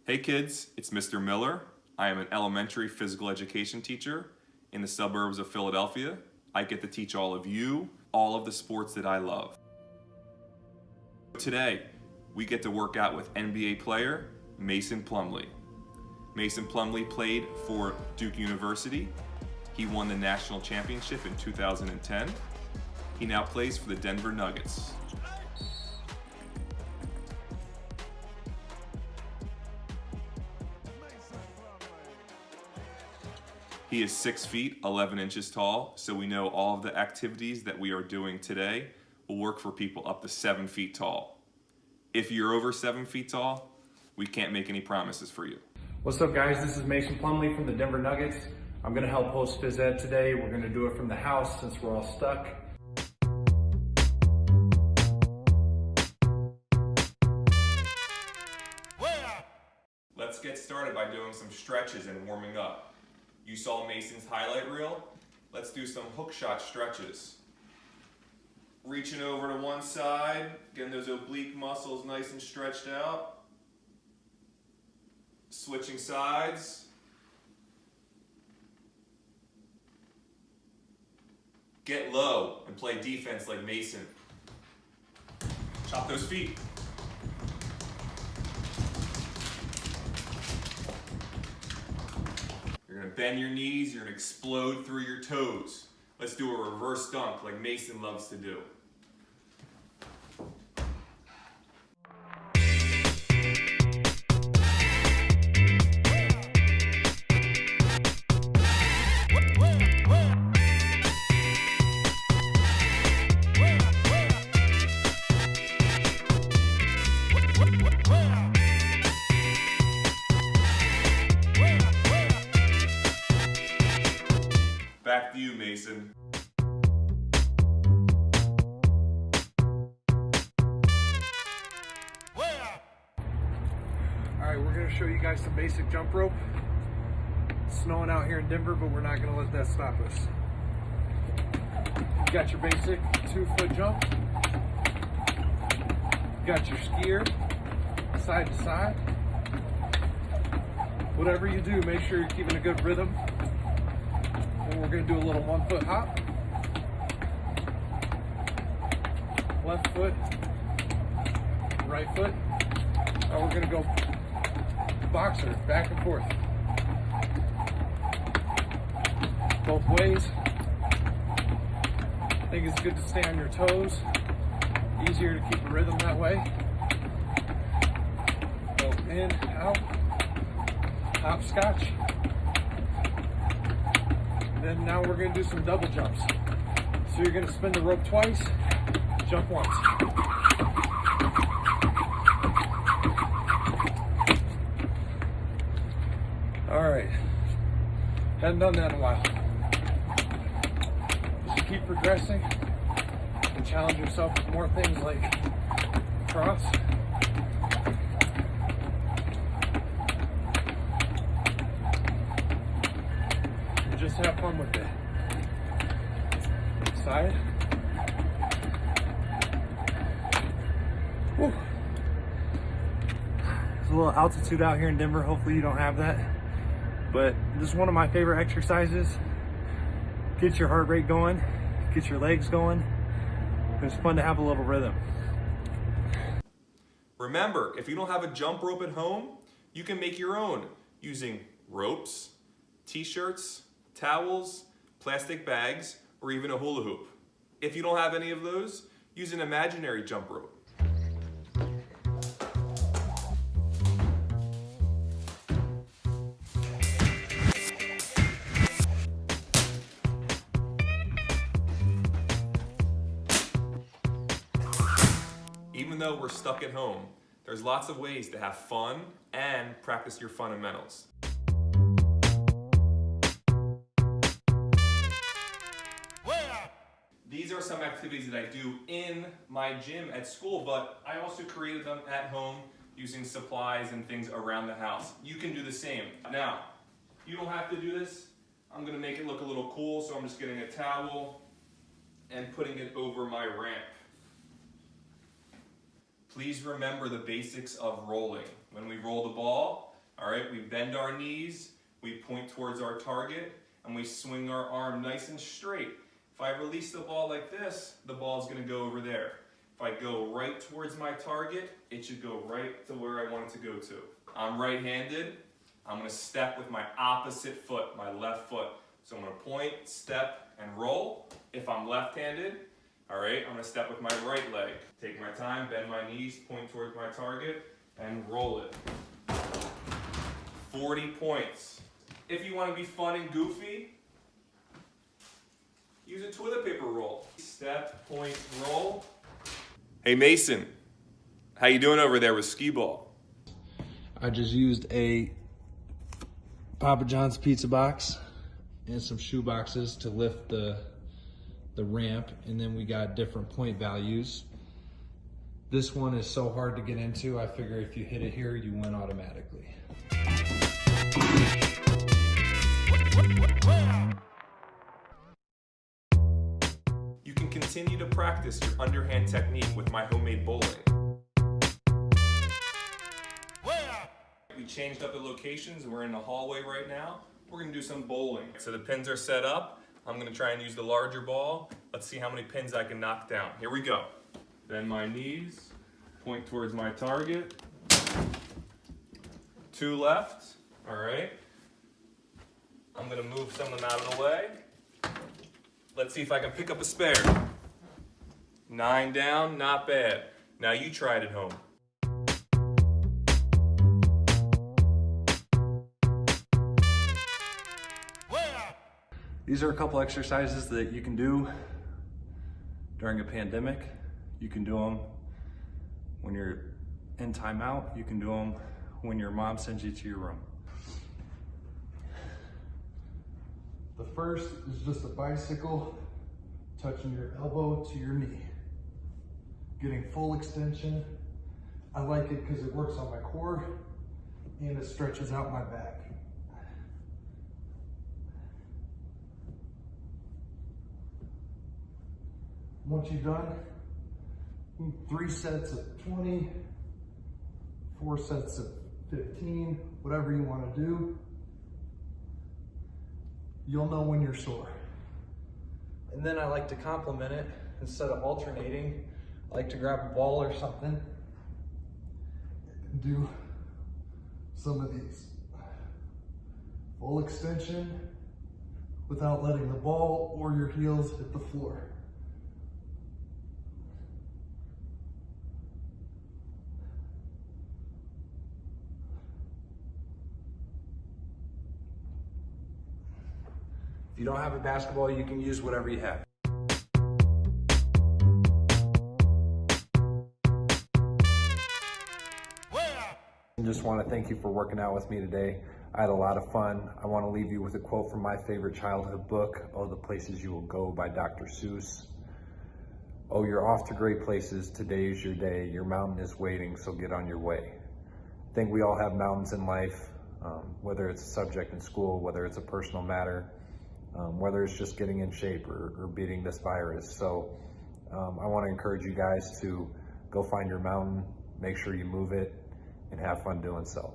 Hey kids, it's Mr. Miller. I am an elementary physical education teacher in the suburbs of Philadelphia. I get to teach all of you all of the sports that I love. Today, we get to work out with NBA player Mason Plumlee. Mason Plumlee played for Duke University. He won the national championship in 2010. He now plays for the Denver Nuggets. He is 6 feet, 11 inches tall, so we know all of the activities that we are doing today will work for people up to 7 feet tall. If you're over 7 feet tall, we can't make any promises for you. What's up guys, this is Mason Plumlee from the Denver Nuggets. I'm gonna help host phys ed today. We're gonna do it from the house since we're all stuck. Let's get started by doing some stretches and warming up. You saw Mason's highlight reel. Let's do some hook shot stretches. Reaching over to one side, getting those oblique muscles nice and stretched out. Switching sides. Get low and play defense like Mason. Chop those feet. You're gonna bend your knees, you're gonna explode through your toes. Let's do a reverse dunk like Mason loves to do. Back to you, Mason. Alright, we're gonna show you guys some basic jump rope. It's snowing out here in Denver, but we're not gonna let that stop us. You got your basic 2-foot jump. You got your skier, side to side. Whatever you do, make sure you're keeping a good rhythm. And we're going to do a little 1-foot hop. Left foot, right foot. Now we're going to go boxer, back and forth. Both ways. I think it's good to stay on your toes. Easier to keep a rhythm that way. Go in, out, hopscotch. Then now we're going to do some double jumps. So you're going to spin the rope twice, jump once. All right, hadn't done that in a while. Just keep progressing and challenge yourself with more things like cross. Just have fun with it. Side. Whew. There's a little altitude out here in Denver. Hopefully you don't have that. But this is one of my favorite exercises. Get your heart rate going. Get your legs going. It's fun to have a little rhythm. Remember, if you don't have a jump rope at home, you can make your own using ropes, t-shirts, towels, plastic bags, or even a hula hoop. If you don't have any of those, use an imaginary jump rope. Even though we're stuck at home, there's lots of ways to have fun and practice your fundamentals. These are some activities that I do in my gym at school, but I also created them at home using supplies and things around the house. You can do the same. Now, you don't have to do this. I'm gonna make it look a little cool, so I'm just getting a towel and putting it over my ramp. Please remember the basics of rolling. When we roll the ball, All right, we bend our knees, we point towards our target, and we swing our arm nice and straight. If I release the ball like this, the ball is going to go over there. If I go right towards my target, it should go right to where I want it to go to. I'm right-handed. I'm going to step with my opposite foot, my left foot. So I'm going to point, step, and roll. If I'm left-handed, all right, I'm going to step with my right leg. Take my time, bend my knees, point towards my target, and roll it. 40 points. If you want to be fun and goofy, use a toilet paper roll. Step, point, roll. Hey Mason, how you doing over there with skee ball? I just used a Papa John's pizza box and some shoe boxes to lift the ramp, and then we got different point values. This one is so hard to get into, I figure if you hit it here, you win automatically. You can continue to practice your underhand technique with my homemade bowling. We changed up the locations. We're in the hallway right now. We're gonna do some bowling. So the pins are set up. I'm gonna try and use the larger ball. Let's see how many pins I can knock down. Here we go. Bend my knees, point towards my target. 2 left, all right. I'm gonna move some of them out of the way. Let's see if I can pick up a spare. 9 down, not bad. Now you try it at home. These are a couple exercises that you can do during a pandemic. You can do them when you're in timeout. You can do them when your mom sends you to your room. The first is just a bicycle touching your elbow to your knee. Getting full extension. I like it because it works on my core and it stretches out my back. Once you're done, 3 sets of 20, 4 sets of 15, whatever you want to do. You'll know when you're sore. And then I like to complement it. Instead of alternating, I like to grab a ball or something and do some of these. Full extension without letting the ball or your heels hit the floor. If you don't have a basketball, you can use whatever you have. I just want to thank you for working out with me today. I had a lot of fun. I want to leave you with a quote from my favorite childhood book, Oh, the Places You Will Go by Dr. Seuss. Oh, you're off to great places. Today is your day. Your mountain is waiting, so get on your way. I think we all have mountains in life, whether it's a subject in school, whether it's a personal matter, whether it's just getting in shape or beating this virus. So I want to encourage you guys to go find your mountain, make sure you move it, and have fun doing so.